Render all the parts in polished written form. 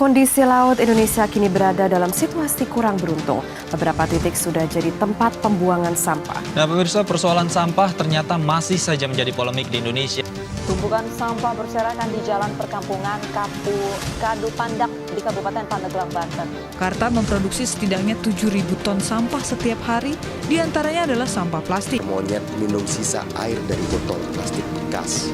Kondisi laut Indonesia kini berada dalam situasi kurang beruntung. Beberapa titik sudah jadi tempat pembuangan sampah. Nah pemirsa, persoalan sampah ternyata masih saja menjadi polemik di Indonesia. Tumpukan sampah berserakan di jalan perkampungan Kadu Pandak di Kabupaten Pandeglang, Banten. Jakarta memproduksi setidaknya 7.000 ton sampah setiap hari, diantaranya adalah sampah plastik. Monyet minum sisa air dari botol plastik bekas.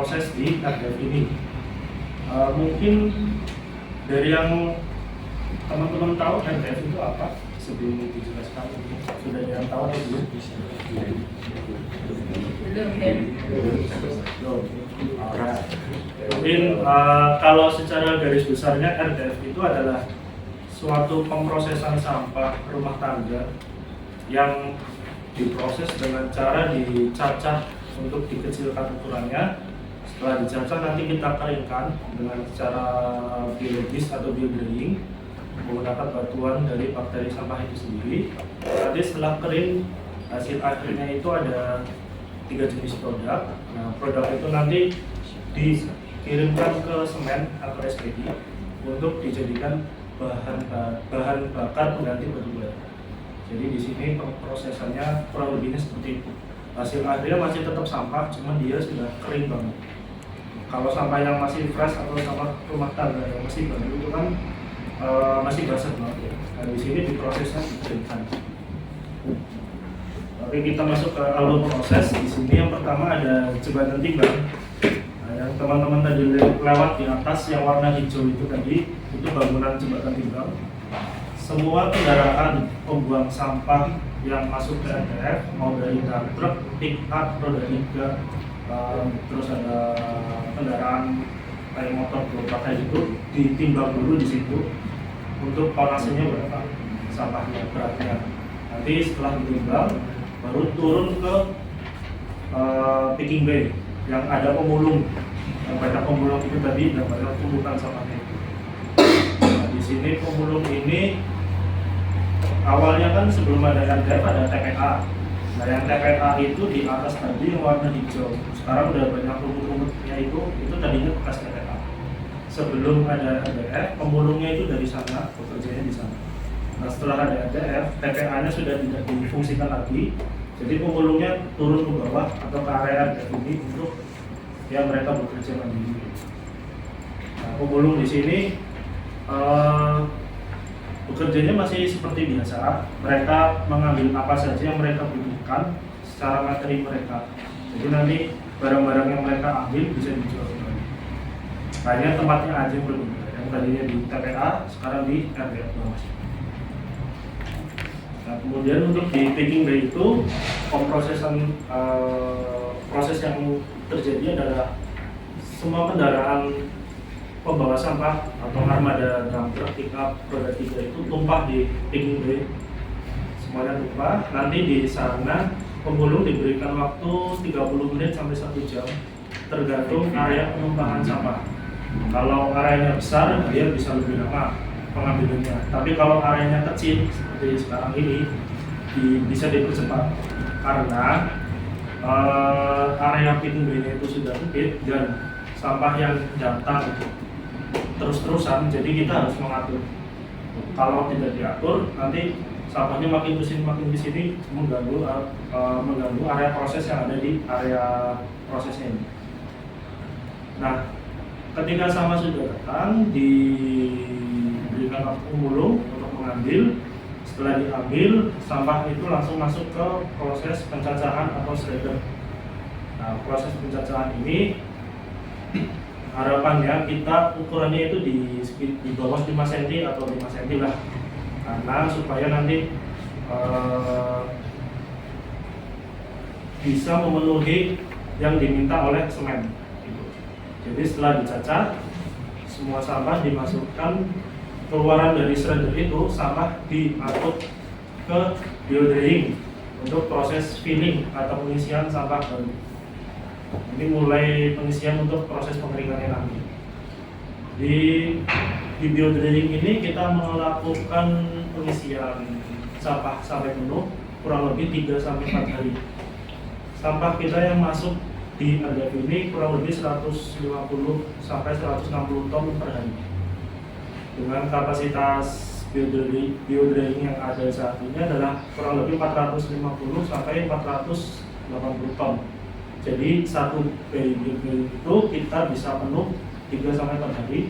proses di RDF ini. Mungkin dari yang teman-teman tahu RDF itu apa sebelum dijelaskan, sudah ada yang tahu atau belum? Mungkin kalau secara garis besarnya RDF itu adalah suatu pemrosesan sampah rumah tangga yang diproses dengan cara dicacah untuk dikecilkan ukurannya. Setelah dicacah nanti kita keringkan dengan cara biologis atau biodrying menggunakan bantuan dari bakteri sampah itu sendiri. Nanti setelah kering, hasil akhirnya itu ada 3 jenis produk. Nah, produk itu nanti dikirimkan ke semen atau SPD untuk dijadikan bahan bakar pengganti batu bara. Jadi di sini prosesannya kurang lebihnya seperti itu. Hasil akhirnya masih tetap sampah, cuma dia sudah kering banget. Kalau sampah yang masih fresh atau sampah rumah tangga yang masih baru itu kan masih basah banget. Nah, di sini diprosesnya dikeringkan. Oke, kita masuk ke alur proses. Di sini yang pertama ada jembatan timbang. Nah, yang teman-teman tadi lewat di atas yang warna hijau itu tadi, itu bangunan jembatan timbang. Semua kendaraan pembuang sampah yang masuk ke RDF, mau dari truk, pick up, roda 3, terus ada kendaraan kayak motor berobat itu ditimbang dulu di situ untuk tonasenya berapa, sampahnya, beratnya. Nanti setelah ditimbang baru turun ke picking bay yang ada pemulung. Yang pada pemulung itu tadi dan pada tumpukan sampahnya. Nah, di sini pemulung ini awalnya kan sebelum ada RDF ada TPA. Nah, yang TPA itu di atas tadi yang warna hijau. Sekarang udah banyak rumput-rumputnya itu tadinya bekas TPA. Sebelum ada RDF, pemulungnya itu dari sana, bekerjanya di sana. Nah, setelah ada RDF, TPA-nya sudah tidak difungsikan lagi. Jadi pemulungnya turun ke bawah atau ke area RDF ini untuk yang mereka bekerja mandiri. Nah, pemulung di sini bekerjanya masih seperti biasa. Mereka mengambil apa saja yang mereka butuhkan secara materi mereka. Jadi nanti barang-barang yang mereka ambil bisa dijual kembali. Hanya tempatnya aja yang berbeda. Yang tadinya di TPA, sekarang di RDF bawah. Nah, kemudian untuk di picking bay itu pemrosesan proses yang terjadi adalah semua kendaraan pembawa sampah atau armada drum truk, pickup, roda 3 itu tumpah di picking bay. Semuanya tumpah. Nanti di sana pemulung diberikan waktu 30 menit sampai 1 jam tergantung area penumpahan sampah. Kalau areanya besar, dia bisa lebih lama pengambilannya. Tapi kalau areanya kecil seperti sekarang ini, bisa dipercepat karena area picking bay itu sudah sempit dan sampah yang datang terus-terusan, jadi kita harus mengatur. Kalau tidak diatur, nanti sampahnya makin ke sini mengganggu area proses yang ada di area prosesnya ini. Nah, ketika sampah sudah datang, diberikan waktu pemulung untuk mengambil. Setelah diambil, sampah itu langsung masuk ke proses pencacahan atau shredder. Nah, proses pencacahan ini harapannya kita ukurannya itu di bawah 5 cm atau 5 cm lah, karena supaya nanti bisa memenuhi yang diminta oleh semen gitu. Jadi setelah dicacah, semua sampah dimasukkan, keluaran dari shredder itu sampah diangkut ke biodrying untuk proses filling atau pengisian sampah baru. Ini mulai pengisian untuk proses pengeringannya nanti. Di biodrying ini kita melakukan pengisian sampah sampai penuh kurang lebih 3-4 hari. Sampah kita yang masuk di RDF ini kurang lebih 150 sampai 160 ton per hari. Dengan kapasitas biodrying yang ada saat ini adalah kurang lebih 450 sampai 480 ton. Jadi satu biodrying itu kita bisa penuh 3-4 hari.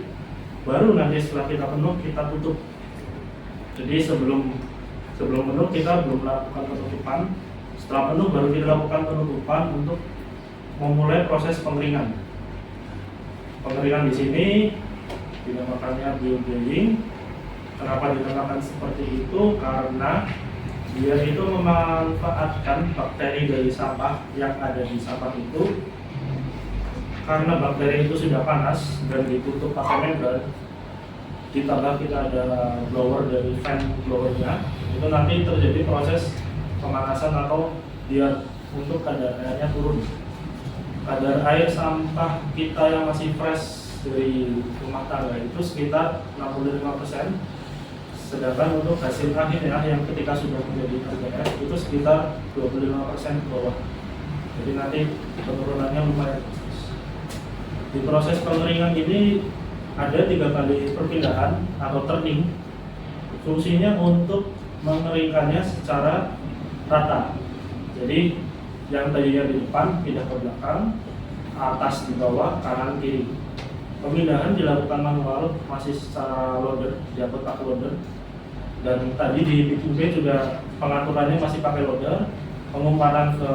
Baru nanti setelah kita penuh kita tutup. Jadi sebelum penuh kita belum melakukan penutupan. Setelah penuh baru kita lakukan penutupan untuk memulai proses pengeringan. Pengeringan di sini dinamakannya biodrying. Kenapa dinamakan seperti itu? Karena dia itu memanfaatkan bakteri dari sampah yang ada di sampah itu. Karena bakteri itu sudah panas dan ditutup pakai membran, ditambah kita ada blower dari fan blowernya, itu nanti terjadi proses pemanasan atau biar untuk kadar airnya turun. Kadar air sampah kita yang masih fresh dari rumah tangga itu sekitar 65%, sedangkan untuk hasil akhirnya yang ketika sudah menjadi RDF itu sekitar 25% ke bawah. Jadi nanti penurunannya lumayan. Di proses pengeringan ini ada 3 kali perpindahan atau turning. Fungsinya untuk mengeringkannya secara rata. Jadi yang tadinya di depan pindah ke belakang, atas di bawah, kanan kiri. Pemindahan dilakukan manual, masih secara loader, diangkut pakai loader. Dan tadi di B2B juga pengaturannya masih pakai loader, pengumparan ke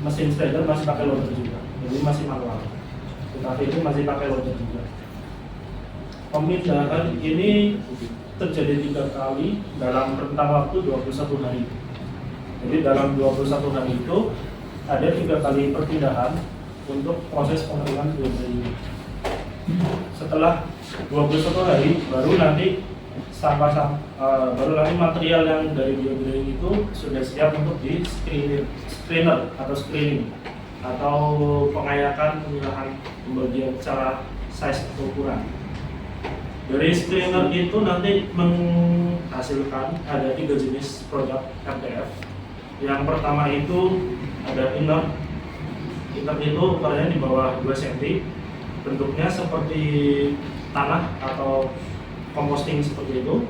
mesin shredder masih pakai loader juga. Jadi masih manual. Tetapi itu masih pakai loader juga. Pemindahan ini terjadi 3 kali dalam rentang waktu 21 hari. Jadi dalam 21 hari itu ada 3 kali perpindahan untuk proses pengeringan biodrying. Setelah 21 hari baru nanti baru nanti material yang dari biodrying itu sudah siap untuk di screener atau screening atau pengayakan pemilahan pembagian secara size atau ukuran. Dari screener itu nanti menghasilkan ada 3 jenis produk RDF. Yang pertama itu ada inert. Inert itu ukurannya di bawah 2 cm, bentuknya seperti tanah atau composting seperti itu.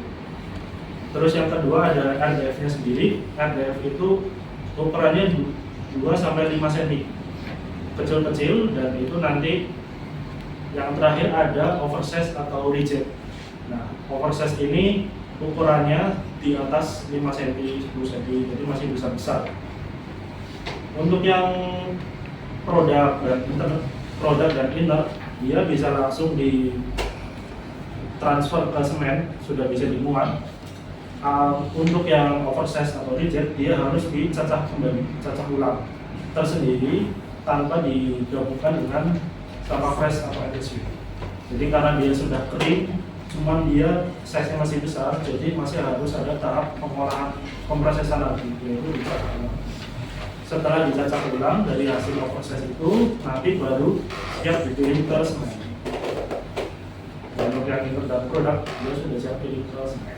Terus yang kedua ada RDF-nya sendiri. RDF itu ukurannya 2-5 cm, kecil-kecil, dan itu nanti yang terakhir ada oversize atau reject. Nah, oversize ini ukurannya di atas 5 cm, 10 cm, jadi masih besar-besar. Untuk yang produk dan inert, dia bisa langsung di transfer ke semen, sudah bisa dimuat. Untuk yang oversize atau reject, dia harus dicacah kembali, cacah ulang tersendiri tanpa digabungkan dengan sampah fresh atau adhesive. Jadi karena dia sudah kering, cuman dia size-nya masih besar, jadi masih harus ada tahap pengolahan pemrosesan lagi, yaitu dicacah ulang. Setelah dicacah ulang dari hasil oversize itu, nanti baru siap dikirim ke semen. Dan untuk yang inert dan produk, dia sudah siap dikirim ke semen.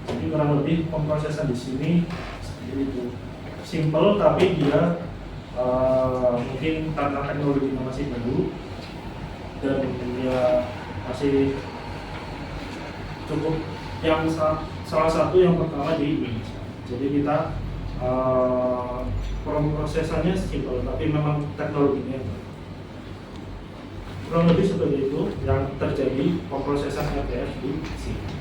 Jadi kurang lebih pemrosesan di sini seperti itu. Simple, tapi dia mungkin karena teknologinya masih baru dan dia masih cukup yang salah satu yang pertama di Indonesia. Jadi kita prosesannya simple, tapi memang teknologinya baru. Kurang lebih seperti itu yang terjadi pemrosesan RDF di sini.